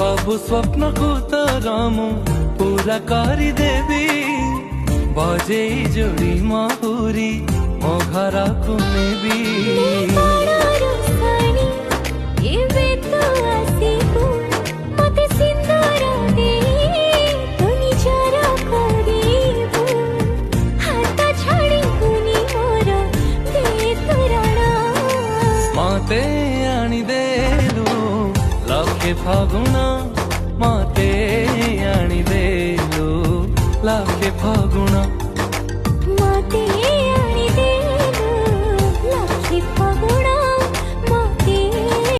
सबु स्वप्न को तोर मु पूरा करी देवी बजे जोड़ी महुरी मो घर को नेबी मते आनी देलु लखे फागुना मते आनी देलु लखे फागुना।